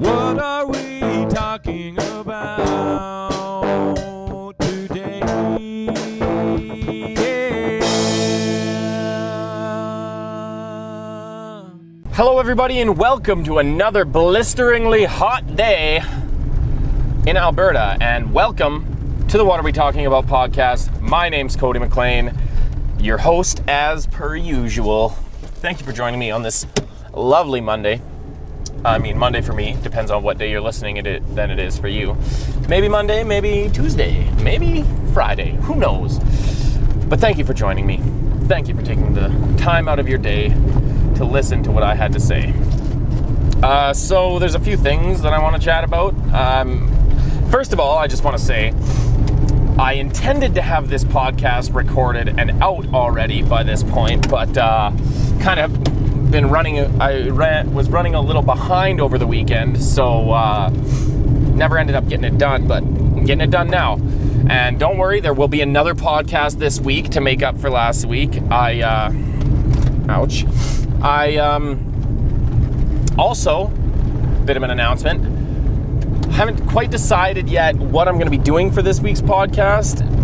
What are we talking about today? Yeah. Hello everybody and welcome to another blisteringly hot day in Alberta, and welcome to the What Are We Talking About podcast. My name's Cody McLean, your host as per usual. Thank you for joining me on this lovely Monday. I mean, Monday for me, depends on what day you're listening than it is for you. Maybe Monday, maybe Tuesday, maybe Friday, who knows? But thank you for joining me. Thank you for taking the time out of your day to listen to what I had to say. So there's a few things that I want to chat about. First of all, I just want to say, I intended to have this podcast recorded and out already by this point, but kind of been running. Was running a little behind over the weekend, so never ended up getting it done. But I'm getting it done now, and don't worry, there will be another podcast this week to make up for last week. Also, bit of an announcment. Haven't quite decided yet what I'm going to be doing for this week's podcast,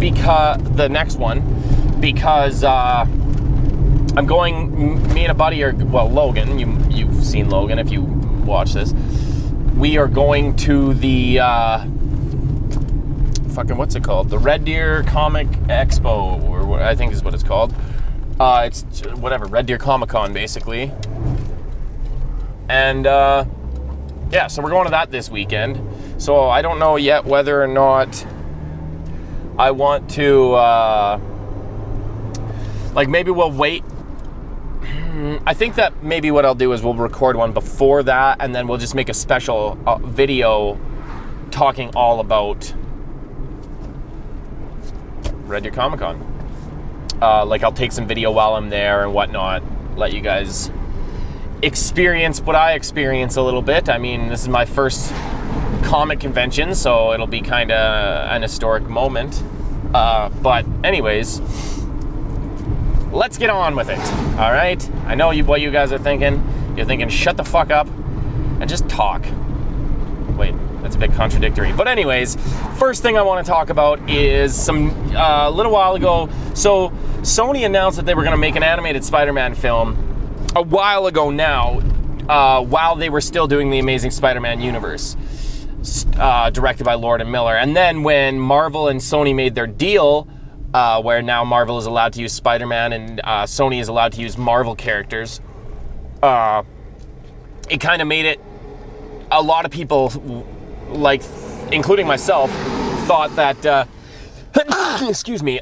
because I'm going, me and a buddy Logan, you've seen Logan if you watch this. We are going to the, what's it called? The Red Deer Comic Expo, or what I think is what it's called. It's whatever, Red Deer Comic Con, basically. And, yeah, so we're going to that this weekend. So I don't know yet whether or not I want to, maybe we'll wait. I think that maybe what I'll do is we'll record one before that, and then we'll just make a special video talking all about Red Deer Comic Con. I'll take some video while I'm there and whatnot, let you guys experience what I experience a little bit. I mean, this is my first comic convention, so it'll be kind of an historic moment. But anyways, let's get on with it, all right? I know what you guys are thinking. You're thinking, shut the fuck up and just talk. Wait, that's a bit contradictory. But anyways, first thing I want to talk about is a little while ago, so Sony announced that they were going to make an animated Spider-Man film a while ago now, while they were still doing the Amazing Spider-Man universe, directed by Lord and Miller. And then when Marvel and Sony made their deal, where now Marvel is allowed to use Spider-Man and Sony is allowed to use Marvel characters, it kind of made it, a lot of people, including myself, thought that, excuse me,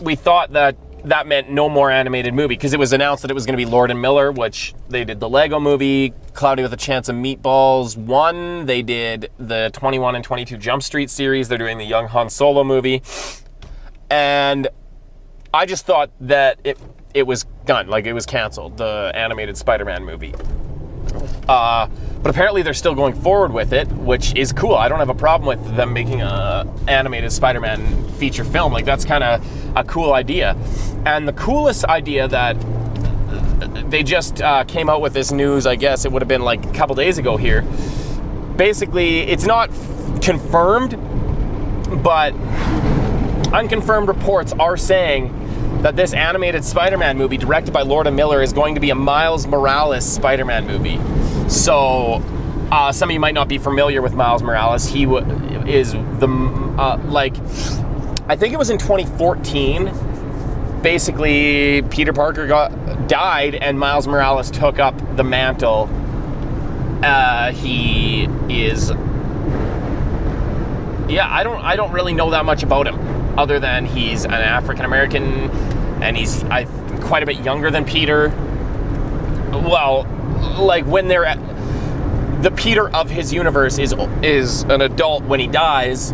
we thought that meant no more animated movie, because it was announced that it was going to be Lord and Miller, which they did the Lego movie, Cloudy with a Chance of Meatballs 1, they did the 21 and 22 Jump Street series, they're doing the Young Han Solo movie, and I just thought that it was done, it was canceled, the animated Spider-Man movie. But apparently they're still going forward with it, which is cool. I don't have a problem with them making a animated Spider-Man feature film. That's kind of a cool idea. And the coolest idea that they just came out with this news, I guess it would have been a couple days ago here. Basically, it's not confirmed, but unconfirmed reports are saying that this animated Spider-Man movie directed by Lord and Miller is going to be a Miles Morales Spider-Man movie. So, some of you might not be familiar with Miles Morales. He is the, I think it was in 2014, basically Peter Parker died and Miles Morales took up the mantle. He is, I don't really know that much about him, other than he's an African-American, and he's quite a bit younger than Peter. Well, when they're the Peter of his universe is an adult when he dies,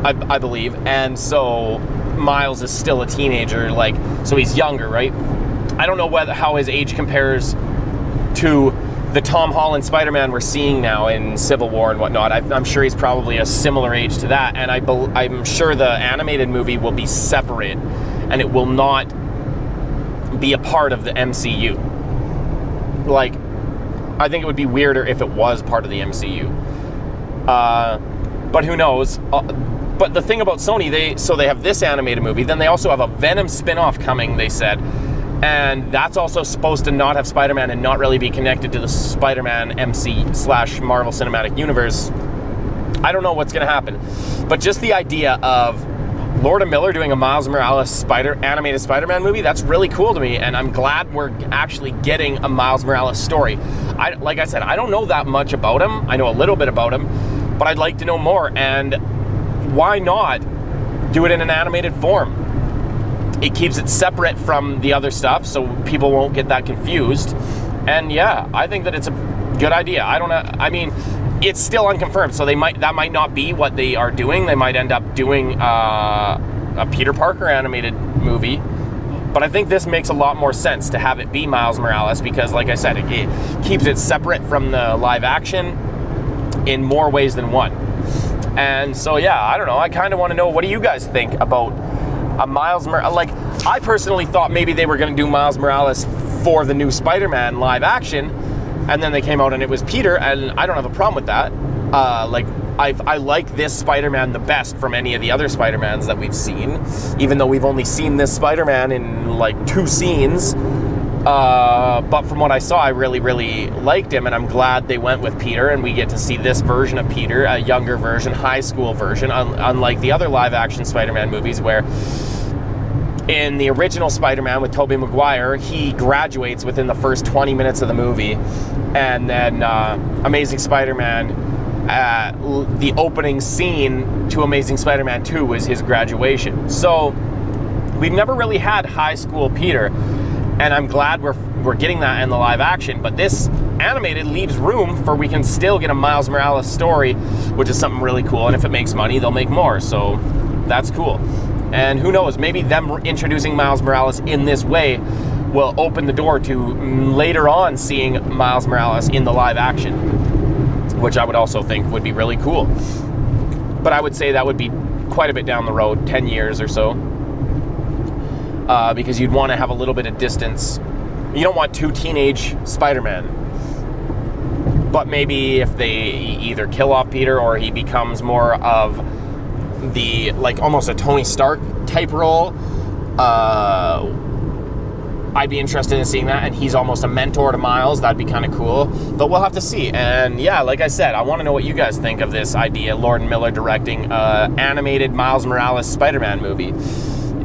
I believe, and so Miles is still a teenager, so he's younger, right? I don't know how his age compares to the Tom Holland Spider-Man we're seeing now in Civil War and whatnot. I'm sure he's probably a similar age to that, and I'm sure the animated movie will be separate, and it will not be a part of the MCU. I think it would be weirder if it was part of the MCU. But who knows? But the thing about Sony, they have this animated movie, then they also have a Venom spin-off coming, they said. And that's also supposed to not have Spider-Man and not really be connected to the Spider-Man MC/Marvel Cinematic Universe. I don't know what's going to happen. But just the idea of Lord and Miller doing a Miles Morales animated Spider-Man movie, that's really cool to me, and I'm glad we're actually getting a Miles Morales story. Like I said, I don't know that much about him. I know a little bit about him, but I'd like to know more, and why not do it in an animated form? It keeps it separate from the other stuff, so people won't get that confused. And yeah, I think that it's a good idea. I don't know. I mean, it's still unconfirmed, so that might not be what they are doing. They might end up doing a Peter Parker animated movie. But I think this makes a lot more sense to have it be Miles Morales because, like I said, it keeps it separate from the live action in more ways than one. And so, yeah, I don't know. I kind of want to know, what do you guys think about a Miles Morales? Like, I personally thought maybe they were going to do Miles Morales for the new Spider-Man live action, and then they came out and it was Peter, and I don't have a problem with that. I like this Spider-Man the best from any of the other Spider-Mans that we've seen, even though we've only seen this Spider-Man in like 2 scenes. But from what I saw, I really, really liked him, and I'm glad they went with Peter, and we get to see this version of Peter, a younger version, high school version, unlike the other live-action Spider-Man movies where in the original Spider-Man with Tobey Maguire, he graduates within the first 20 minutes of the movie, and then Amazing Spider-Man, the opening scene to Amazing Spider-Man 2 was his graduation. So we've never really had high school Peter, and I'm glad we're getting that in the live action, but this animated leaves room for we can still get a Miles Morales story, which is something really cool, and if it makes money, they'll make more, so that's cool. And who knows, maybe them introducing Miles Morales in this way will open the door to later on seeing Miles Morales in the live action, which I would also think would be really cool. But I would say that would be quite a bit down the road, 10 years or so, because you'd want to have a little bit of distance. You don't want 2 teenage Spider-Man. But maybe if they either kill off Peter or he becomes more of the, like, almost a Tony Stark type role, I'd be interested in seeing that, and he's almost a mentor to Miles. That'd be kind of cool, but we'll have to see. And yeah, like I said, I want to know what you guys think of this idea, Lord and Miller directing animated Miles Morales Spider-Man movie.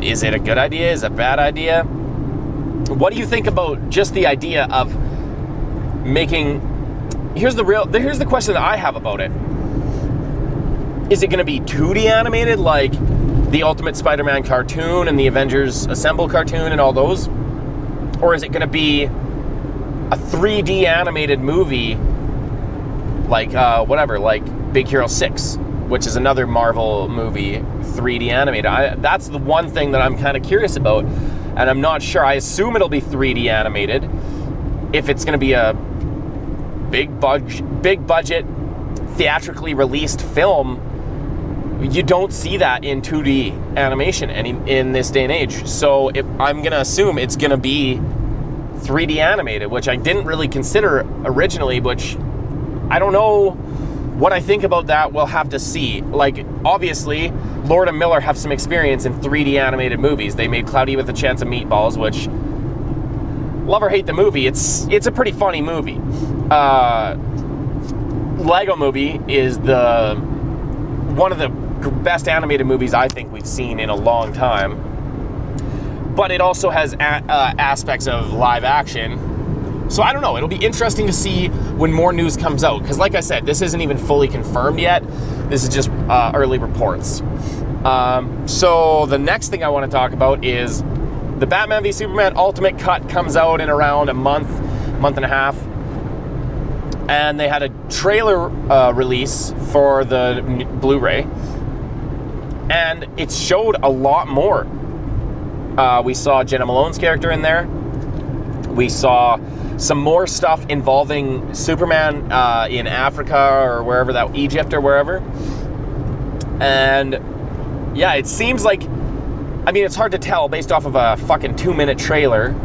Is it a good idea? Is it a bad idea? What do you think about just the idea of making... Here's the question that I have about it. Is it going to be 2D animated like the Ultimate Spider-Man cartoon and the Avengers Assemble cartoon and all those? Or is it going to be a 3D animated movie like, like Big Hero 6, which is another Marvel movie, 3D animated? That's the one thing that I'm kind of curious about, and I'm not sure. I assume it'll be 3D animated. If it's going to be a big budget, theatrically released film, you don't see that in 2D animation in this day and age. So I'm going to assume it's going to be 3D animated, which I didn't really consider originally, which I don't know what I think about that. We'll have to see. Like, obviously, Lord and Miller have some experience in 3D animated movies. They made Cloudy with a Chance of Meatballs, which, love or hate the movie, it's a pretty funny movie. Lego Movie is one of the best animated movies I think we've seen in a long time, but it also has aspects of live action. So I don't know, it'll be interesting to see when more news comes out, because like I said, this isn't even fully confirmed yet. This is just early reports. So the next thing I want to talk about is the Batman v Superman Ultimate Cut comes out in around a month and a half. And they had a trailer release for the Blu-ray, and it showed a lot more. We saw Jenna Malone's character in there. We saw some more stuff involving Superman in Africa or wherever, that Egypt or wherever. And yeah, it seems like, I mean, it's hard to tell based off of a fucking 2-minute trailer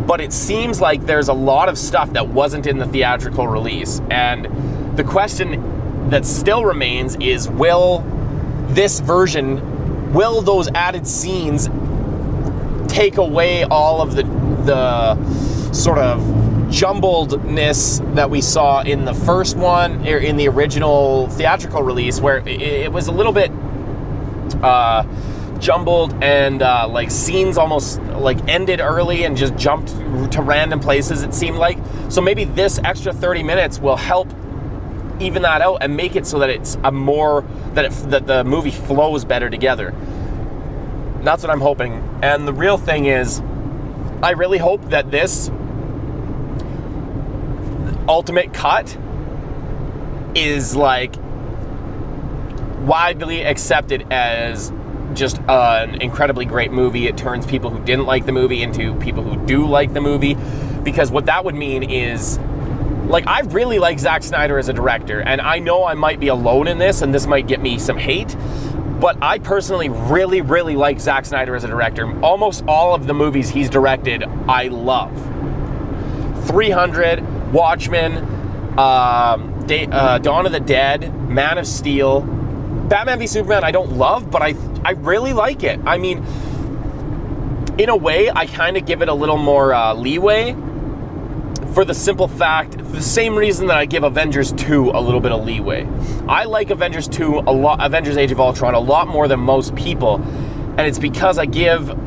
but it seems like there's a lot of stuff that wasn't in the theatrical release. And the question that still remains is, will this version, will those added scenes take away all of the sort of jumbledness that we saw in the first one, or in the original theatrical release, where it was a little bit jumbled, and like scenes almost like ended early and just jumped to random places, it seemed like. So maybe this extra 30 minutes will help even that out and make it so that it's a more, that the movie flows better together. That's what I'm hoping. And the real thing is, I really hope that this ultimate cut is like widely accepted as just an incredibly great movie. It turns people who didn't like the movie into people who do like the movie, because what that would mean is, like, I really like Zack Snyder as a director, and I know I might be alone in this, and this might get me some hate, but I personally really, really like Zack Snyder as a director. Almost all of the movies he's directed, I love. 300, Watchmen, Dawn of the Dead, Man of Steel, Batman v Superman I don't love, but I really like it. I mean, in a way, I kind of give it a little more leeway, for the simple fact, the same reason that I give Avengers 2 a little bit of leeway. I like Avengers 2 a lot, Avengers Age of Ultron a lot more than most people, and it's because I give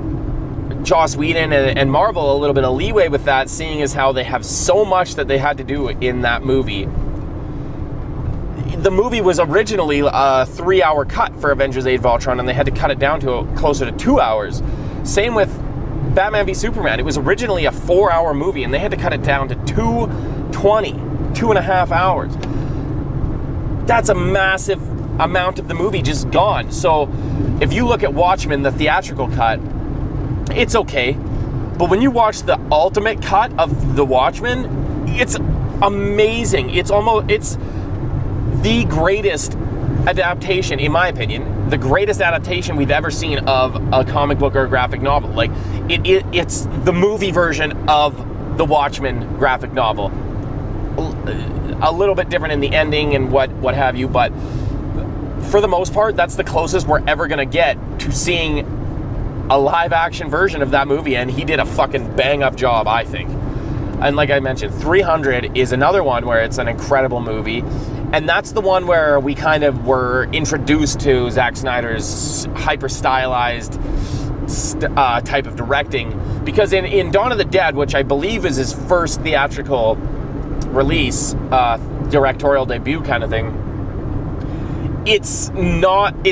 Joss Whedon and Marvel a little bit of leeway with that, seeing as how they have so much that they had to do in that movie. The movie was originally a 3-hour cut for Avengers Age of Ultron, and they had to cut it down to closer to 2 hours. Same with Batman v Superman. It was originally a 4-hour movie, and they had to cut it down to 2.5 hours. That's a massive amount of the movie just gone. So if you look at Watchmen, the theatrical cut, it's okay. But when you watch the ultimate cut of The Watchmen, it's amazing. It's the greatest adaptation, in my opinion, the greatest adaptation we've ever seen of a comic book or a graphic novel. Like, it's the movie version of the Watchmen graphic novel. A little bit different in the ending and what have you, but for the most part, that's the closest we're ever gonna get to seeing a live action version of that movie, and he did a fucking bang up job, I think. And like I mentioned, 300 is another one where it's an incredible movie. And that's the one where we kind of were introduced to Zack Snyder's hyper-stylized type of directing. Because in Dawn of the Dead, which I believe is his first theatrical release, directorial debut kind of thing, it's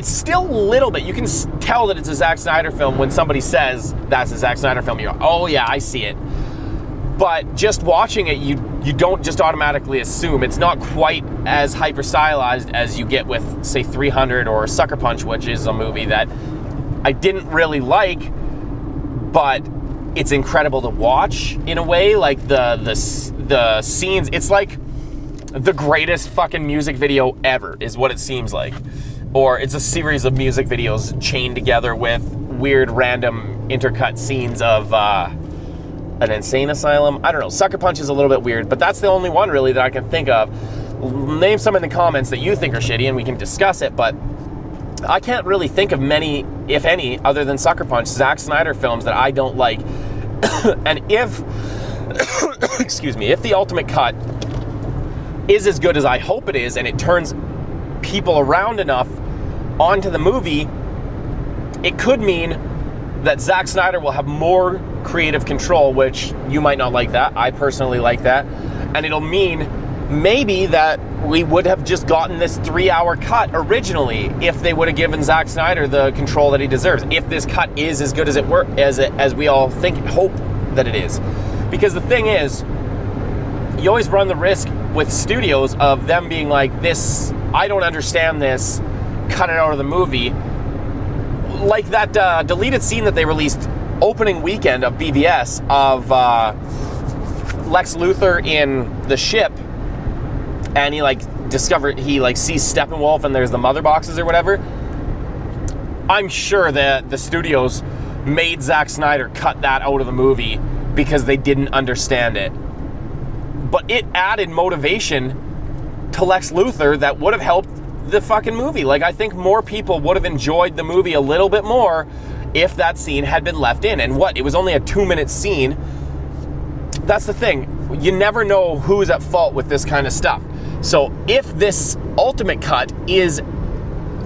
still a little bit, you can tell that it's a Zack Snyder film when somebody says that's a Zack Snyder film. You're like, oh yeah, I see it. But just watching it, you don't just automatically assume. It's not quite as hyper-stylized as you get with, say, 300 or Sucker Punch, which is a movie that I didn't really like, but it's incredible to watch in a way. Like the scenes, it's like the greatest fucking music video ever, is what it seems like. Or it's a series of music videos chained together with weird random intercut scenes of an insane asylum. I don't know. Sucker Punch is a little bit weird, but that's the only one really that I can think of. Name some in the comments that you think are shitty and we can discuss it, but I can't really think of many, if any, other than Sucker Punch, Zack Snyder films that I don't like. And if, excuse me, if the ultimate cut is as good as I hope it is, and it turns people around enough onto the movie, it could mean that Zack Snyder will have more creative control, which you might not like that. I personally like that. And it'll mean maybe that we would have just gotten this 3-hour cut originally if they would have given Zack Snyder the control that he deserves. If this cut is as good as it were, as we all hope that it is. Because the thing is, you always run the risk with studios of them being like, this, I don't understand this, cut it out of the movie. Like that deleted scene that they released opening weekend of BVS of Lex Luthor in the ship, and he sees Steppenwolf and there's the mother boxes or whatever. I'm sure that the studios made Zack Snyder cut that out of the movie because they didn't understand it. But it added motivation to Lex Luthor that would have helped the fucking movie. Like, I think more people would have enjoyed the movie a little bit more if that scene had been left in. And it was only a 2-minute scene. That's the thing. You never know who's at fault with this kind of stuff. So if this ultimate cut is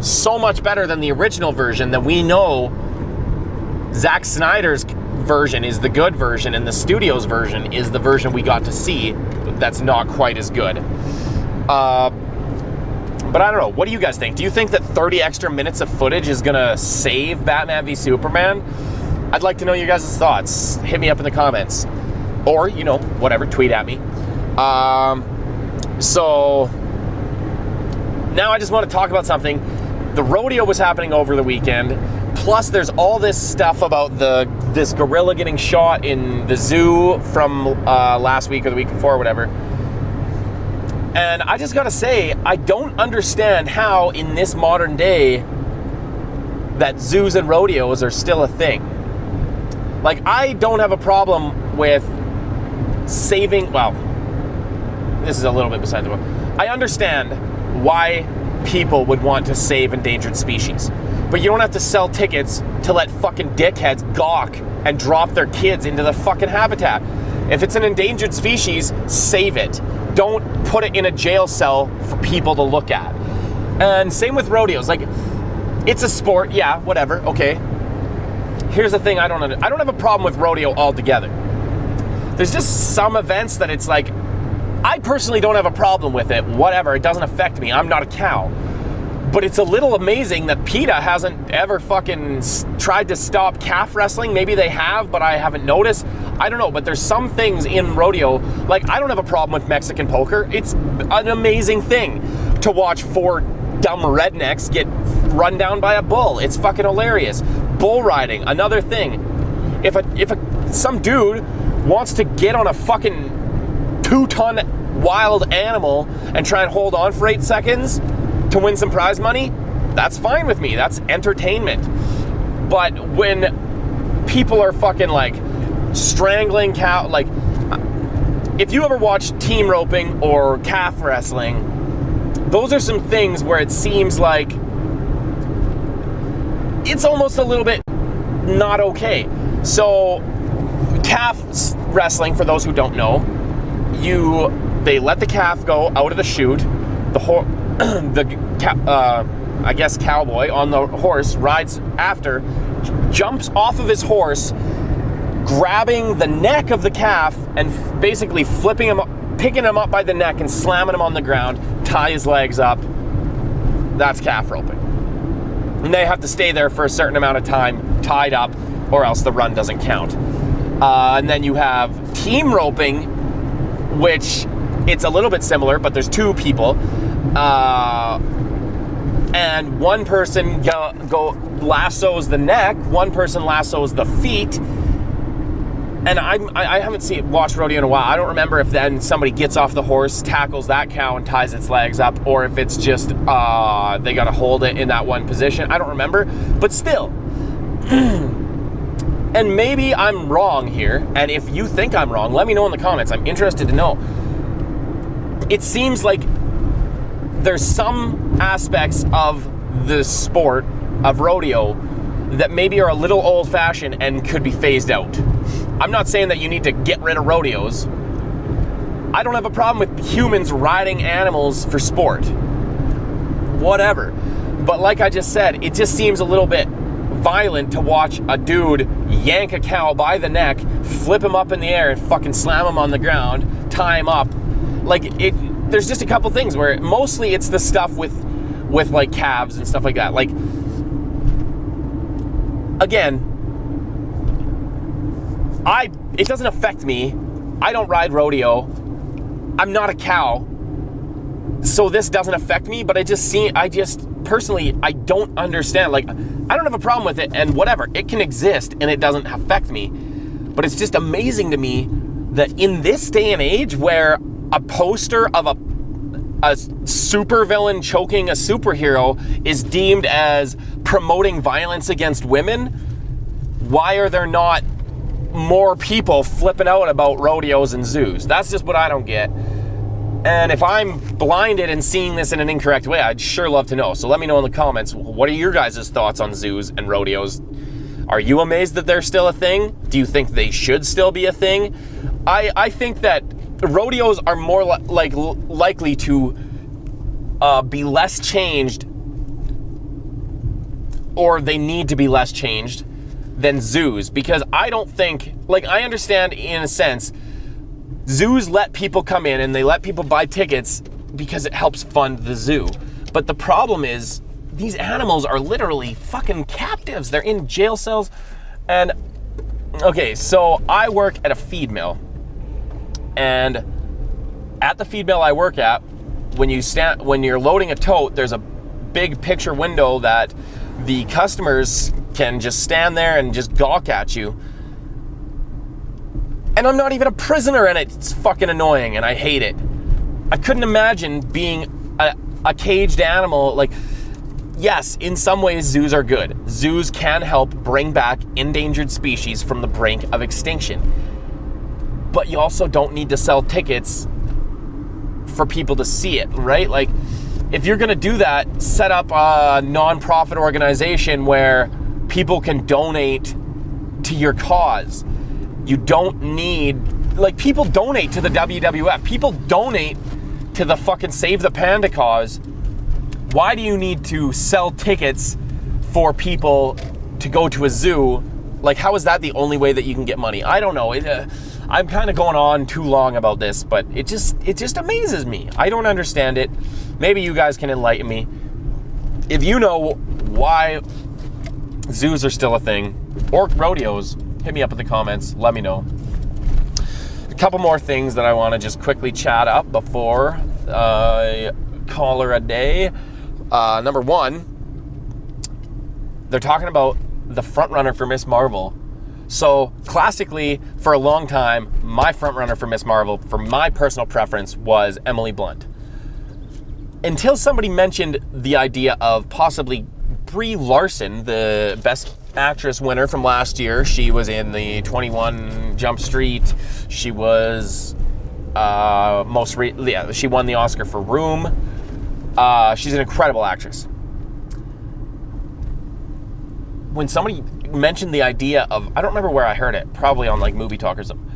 so much better than the original version, then we know Zack Snyder's version is the good version and the studio's version is the version we got to see that's not quite as good. But I don't know. What do you guys think? Do you think that 30 extra minutes of footage is going to save Batman v Superman? I'd like to know your guys' thoughts. Hit me up in the comments. Or, you know, whatever, tweet at me. So, now I just want to talk about something. The rodeo was happening over the weekend. Plus, there's all this stuff about this gorilla getting shot in the zoo from last week or the week before or whatever. And I just gotta say, I don't understand how in this modern day that zoos and rodeos are still a thing. Like, I don't have a problem with saving, well, this is a little bit beside the point. I understand why people would want to save endangered species, but you don't have to sell tickets to let fucking dickheads gawk and drop their kids into the fucking habitat. If it's an endangered species, save it. Don't put it in a jail cell for people to look at. And same with rodeos. Like, it's a sport, yeah, whatever, okay. Here's the thing I don't have a problem with rodeo altogether. There's just some events that it's like, I personally don't have a problem with it, whatever, it doesn't affect me, I'm not a cow. But it's a little amazing that PETA hasn't ever fucking tried to stop calf wrestling. Maybe they have, but I haven't noticed. I don't know, but there's some things in rodeo, like I don't have a problem with Mexican poker. It's an amazing thing to watch 4 dumb rednecks get run down by a bull. It's fucking hilarious. Bull riding, another thing. If some dude wants to get on a fucking 2-ton wild animal and try and hold on for 8 seconds to win some prize money, that's fine with me. That's entertainment. But when people are fucking like strangling cow, like if you ever watch team roping or calf wrestling, those are some things where it seems like it's almost a little bit not okay. So calf wrestling, for those who don't know, they let the calf go out of the chute. I guess cowboy on the horse rides after, jumps off of his horse, grabbing the neck of the calf and basically flipping him up, picking him up by the neck and slamming him on the ground, tie his legs up. That's calf roping. And they have to stay there for a certain amount of time tied up, or else the run doesn't count. And then you have team roping, which it's a little bit similar, but there's 2 people. And one person go lassos the neck, one person lassos the feet. And I haven't watched rodeo in a while. I don't remember if then somebody gets off the horse, tackles that cow and ties its legs up, or if it's just they gotta hold it in that one position. I don't remember, but still. And maybe I'm wrong here, and if you think I'm wrong, let me know in the comments. I'm interested to know. It seems like there's some aspects of the sport of rodeo that maybe are a little old-fashioned and could be phased out. I'm not saying that you need to get rid of rodeos. I don't have a problem with humans riding animals for sport. Whatever. But like I just said, it just seems a little bit violent to watch a dude yank a cow by the neck, flip him up in the air and fucking slam him on the ground, tie him up. Like, there's just a couple things where mostly it's the stuff with like calves and stuff like that. Like, again, it doesn't affect me. I don't ride rodeo. I'm not a cow. So this doesn't affect me, but I just personally, I don't understand. Like, I don't have a problem with it, and whatever, it can exist and it doesn't affect me. But it's just amazing to me that in this day and age where a poster of a supervillain choking a superhero is deemed as promoting violence against women, why are there not more people flipping out about rodeos and zoos. That's just what I don't get. And if I'm blinded and seeing this in an incorrect way, I'd sure love to know. So let me know in the comments, what are your guys' thoughts on zoos and rodeos? Are you amazed that they're still a thing? Do you think they should still be a thing? I think that rodeos are more likely to be less changed, or they need to be less changed than zoos, because I don't think, like, I understand in a sense, zoos let people come in and they let people buy tickets because it helps fund the zoo. But the problem is, these animals are literally fucking captives. They're in jail cells. And, okay, so I work at a feed mill. And at the feed mill I work at, when you're loading a tote, there's a big picture window that the customers can just stand there and just gawk at you. And I'm not even a prisoner, and it's fucking annoying, and I hate it. I couldn't imagine being a caged animal. Like, yes, in some ways zoos are good. Zoos can help bring back endangered species from the brink of extinction. But you also don't need to sell tickets for people to see it, right? Like, if you're gonna do that, set up a non-profit organization where people can donate to your cause. You don't need, like, people donate to the WWF. People donate to the fucking Save the Panda cause. Why do you need to sell tickets for people to go to a zoo? Like, how is that the only way that you can get money? I don't know. I'm kind of going on too long about this, but it just amazes me. I don't understand it. Maybe you guys can enlighten me. If you know why zoos are still a thing, or rodeos, hit me up in the comments. Let me know. A couple more things that I want to just quickly chat up before I call her a day. Number one, they're talking about the front runner for Miss Marvel. So classically, for a long time, my front runner for Miss Marvel, for my personal preference, was Emily Blunt. Until somebody mentioned the idea of possibly Brie Larson, the Best Actress winner from last year. She was in the 21 Jump Street. She was she won the Oscar for Room. She's an incredible actress. When somebody mentioned the idea of, I don't remember where I heard it, probably on like Movie Talk or something.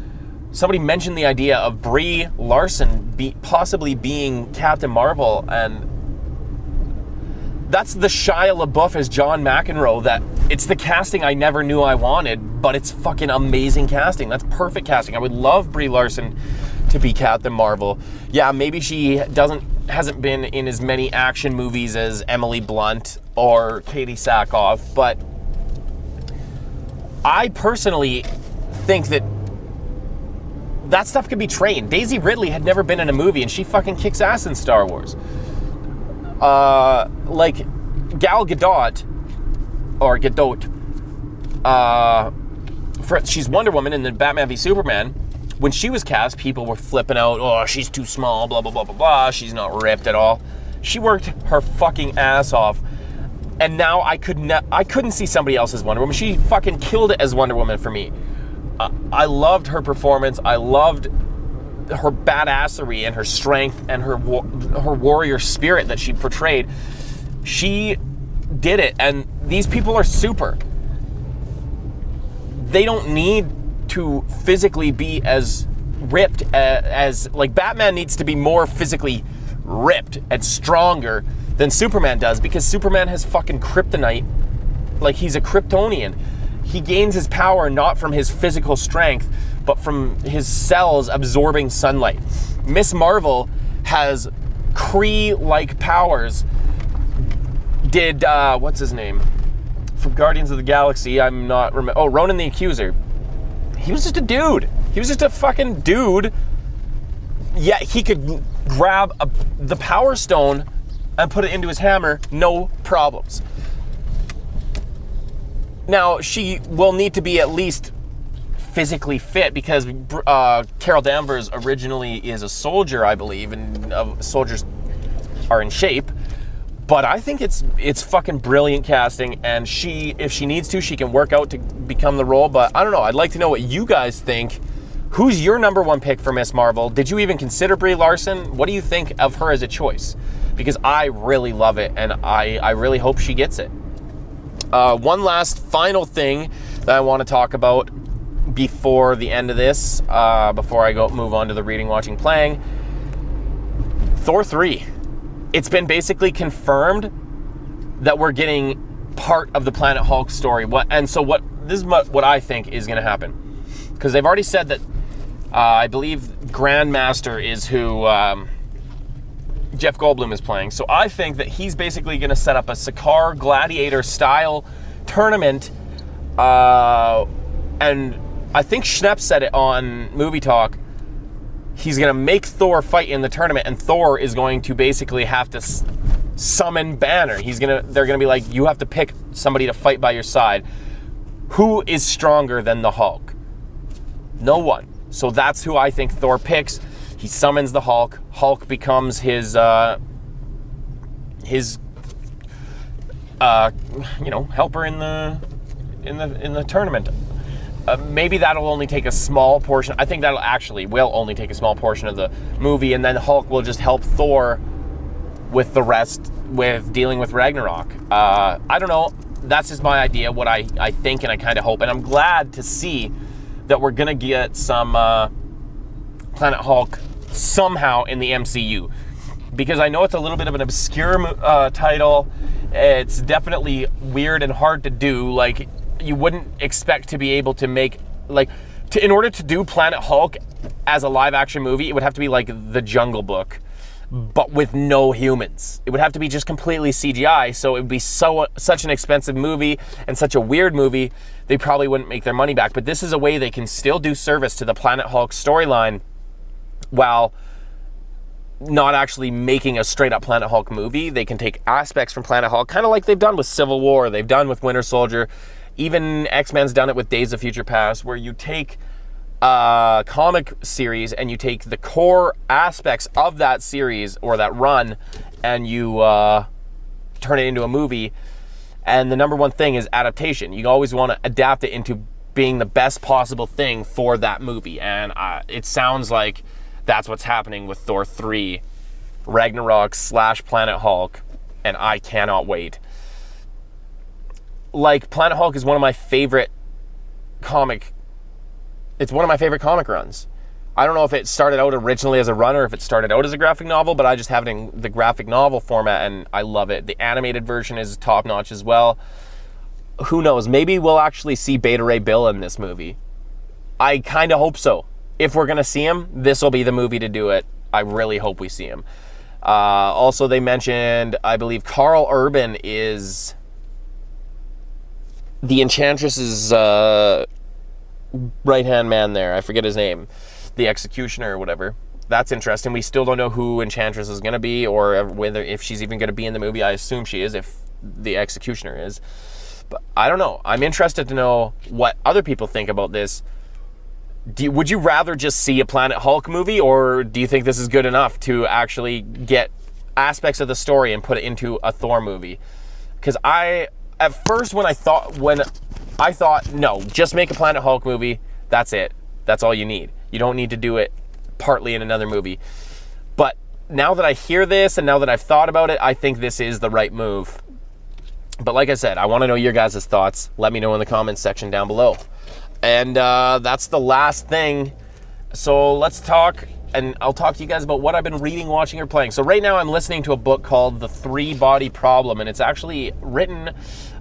Somebody mentioned the idea of Brie Larson possibly being Captain Marvel, and that's the Shia LaBeouf as John McEnroe. That it's the casting I never knew I wanted, but it's fucking amazing casting. That's perfect casting. I would love Brie Larson to be Captain Marvel. Yeah, maybe she hasn't been in as many action movies as Emily Blunt or Katie Sackhoff, but I personally think that stuff could be trained. Daisy Ridley had never been in a movie, and she fucking kicks ass in Star Wars. Like Gal Gadot, or Gadot, she's Wonder Woman in the Batman v Superman. When she was cast, people were flipping out, oh, she's too small, blah, blah, blah, blah, blah. She's not ripped at all. She worked her fucking ass off. And now I couldn't see somebody else's Wonder Woman. She fucking killed it as Wonder Woman for me. I loved her performance. I loved her badassery and her strength and her warrior spirit that she portrayed. She did it, and these people are super. They don't need to physically be as ripped as like Batman needs to be more physically ripped and stronger than Superman does, because Superman has fucking kryptonite. Like, he's a Kryptonian. He gains his power not from his physical strength, but from his cells absorbing sunlight. Miss Marvel has Kree-like powers. Did, what's his name? From Guardians of the Galaxy, I'm not remember. Oh, Ronan the Accuser. He was just a dude. He was just a fucking dude. Yet he could grab the Power Stone and put it into his hammer, no problems. Now, she will need to be at least physically fit, because Carol Danvers originally is a soldier, I believe, and soldiers are in shape. But I think it's fucking brilliant casting, and if she needs to, she can work out to become the role. But I don't know. I'd like to know what you guys think. Who's your number one pick for Miss Marvel? Did you even consider Brie Larson? What do you think of her as a choice? Because I really love it, and I really hope she gets it. One last final thing that I want to talk about before the end of this, before I move on to the reading, watching, playing. Thor 3. It's been basically confirmed that we're getting part of the Planet Hulk story. This is what I think is going to happen. Because they've already said that, I believe Grandmaster is who Jeff Goldblum is playing. So I think that he's basically going to set up a Sakaar Gladiator style tournament. And I think Schnepp said it on Movie Talk. He's going to make Thor fight in the tournament, and Thor is going to basically have to summon Banner. They're going to be like, you have to pick somebody to fight by your side. Who is stronger than the Hulk? No one. So that's who I think Thor picks. He summons the Hulk. Hulk becomes his helper in the tournament. Maybe that'll only take a small portion. I think will only take a small portion of the movie, and then Hulk will just help Thor with the rest, with dealing with Ragnarok. I don't know. That's just my idea, what I think and I kind of hope. And I'm glad to see that we're going to get some Planet Hulk somehow in the MCU. Because I know it's a little bit of an obscure title. It's definitely weird and hard to do. Like, you wouldn't expect to be able to make, in order to do Planet Hulk as a live action movie, it would have to be like The Jungle Book, but with no humans. It would have to be just completely CGI, so it would be such an expensive movie and such a weird movie, they probably wouldn't make their money back. But this is a way they can still do service to the Planet Hulk storyline while not actually making a straight up Planet Hulk movie. They can take aspects from Planet Hulk, kind of like they've done with Civil War, they've done with Winter Soldier. Even X-Men's done it with Days of Future Past, where you take a comic series and you take the core aspects of that series or that run and you turn it into a movie. And the number one thing is adaptation. You always want to adapt it into being the best possible thing for that movie. And it sounds like that's what's happening with Thor 3, Ragnarok / Planet Hulk, and I cannot wait. Like, Planet Hulk is one of my favorite comic runs. I don't know if it started out originally as a run or if it started out as a graphic novel, but I just have it in the graphic novel format and I love it. The animated version is top notch as well. Who knows? Maybe we'll actually see Beta Ray Bill in this movie. I kind of hope so. If we're going to see him, this will be the movie to do it. I really hope we see him. Also, they mentioned, I believe, Carl Urban is the Enchantress's right-hand man there. I forget his name. The Executioner or whatever. That's interesting. We still don't know who Enchantress is going to be or if she's even going to be in the movie. I assume she is if the Executioner is. But I don't know. I'm interested to know what other people think about this. Would you rather just see a Planet Hulk movie, or do you think this is good enough to actually get aspects of the story and put it into a Thor movie? Because at first when I thought, no, just make a Planet Hulk movie. That's it. That's all you need. You don't need to do it partly in another movie. But now that I hear this and now that I've thought about it, I think this is the right move. But like I said, I want to know your guys' thoughts. Let me know in the comments section down below. And that's the last thing. So let's talk, and I'll talk to you guys about what I've been reading, watching, or playing. So right now I'm listening to a book called The Three-Body Problem, and it's actually written,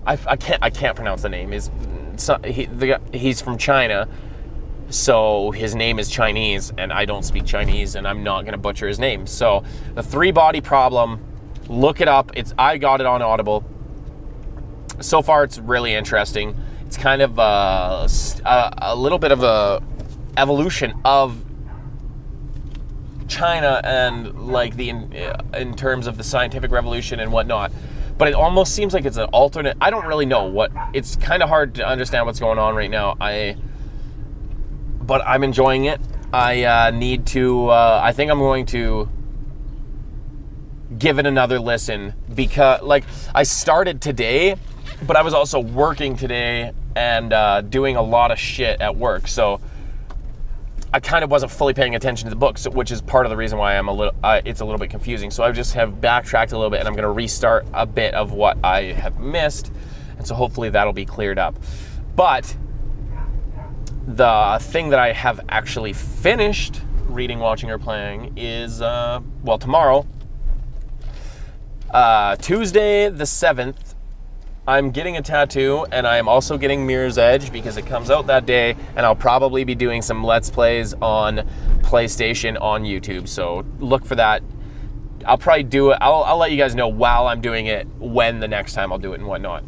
I can't pronounce the name. He's from China, so his name is Chinese, and I don't speak Chinese, and I'm not going to butcher his name. So The Three-Body Problem, look it up. I got it on Audible. So far, it's really interesting. It's kind of a little bit of a evolution of China and like in terms of the scientific revolution and whatnot. But it almost seems like it's an alternate. I don't really know what. It's kind of hard to understand what's going on right now. But I'm enjoying it. I need to. I think I'm going to give it another listen, because like I started today, but I was also working today and doing a lot of shit at work, so I kind of wasn't fully paying attention to the book, which is part of the reason why I'm it's a little bit confusing. So I just have backtracked a little bit, and I'm going to restart a bit of what I have missed, and so hopefully that'll be cleared up. But the thing that I have actually finished reading, watching, or playing is, tomorrow, Tuesday the 7th, I'm getting a tattoo, and I am also getting Mirror's Edge because it comes out that day, and I'll probably be doing some Let's Plays on PlayStation on YouTube, so look for that. I'll probably do it, I'll let you guys know while I'm doing it when the next time I'll do it and whatnot.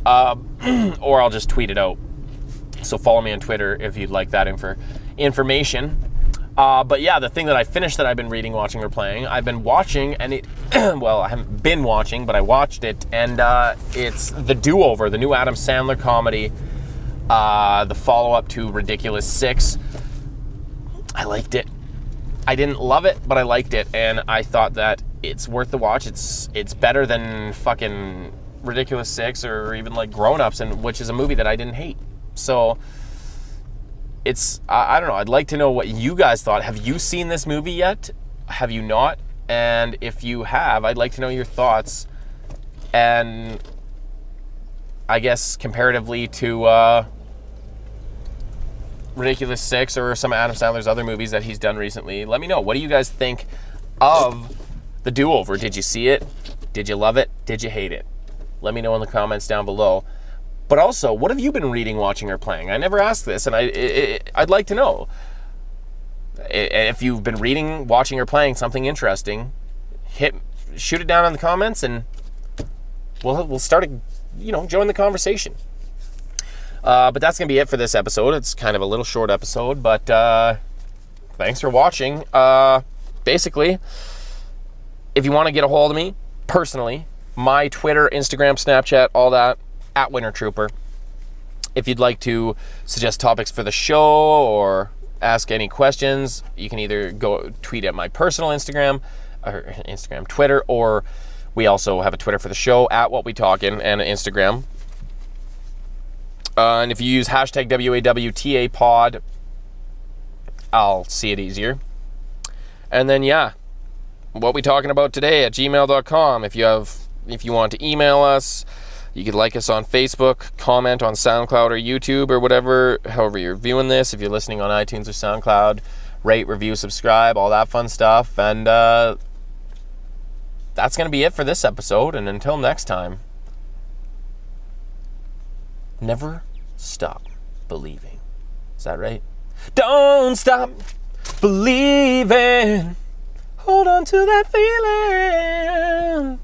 Or I'll just tweet it out. So follow me on Twitter if you'd like that information. But yeah, the thing that I finished that I've been reading, watching, or playing, I've been watching, and it, well, I haven't been watching, but I watched it, and it's The Do-Over, the new Adam Sandler comedy, the follow-up to Ridiculous 6. I liked it. I didn't love it, but I liked it, and I thought that it's worth the watch. It's better than fucking Ridiculous 6 or even like Grown Ups, and which is a movie that I didn't hate. So it's, I don't know, I'd like to know what you guys thought. Have you seen this movie yet? Have you not? And if you have, I'd like to know your thoughts. And I guess comparatively to Ridiculous 6 or some of Adam Sandler's other movies that he's done recently, let me know. What do you guys think of The Do-Over? Did you see it? Did you love it? Did you hate it? Let me know in the comments down below. But also, what have you been reading, watching, or playing? I never asked this, and I'd like to know. If you've been reading, watching, or playing something interesting, shoot it down in the comments, and we'll start, join the conversation. But that's going to be it for this episode. It's kind of a little short episode, but thanks for watching. Basically, if you want to get a hold of me personally, my Twitter, Instagram, Snapchat, all that, at Winter Trooper. If you'd like to suggest topics for the show or ask any questions, you can either go tweet at my personal Instagram, Twitter, or we also have a Twitter for the show, at What We Talkin', and an Instagram. And if you use hashtag WAWTA pod, I'll see it easier. And then, yeah, what we talking about today at gmail.com. If you want to email us, you could like us on Facebook, comment on SoundCloud or YouTube or whatever, however you're viewing this. If you're listening on iTunes or SoundCloud, rate, review, subscribe, all that fun stuff. And that's going to be it for this episode. And until next time, never stop believing. Is that right? Don't stop believing. Hold on to that feeling.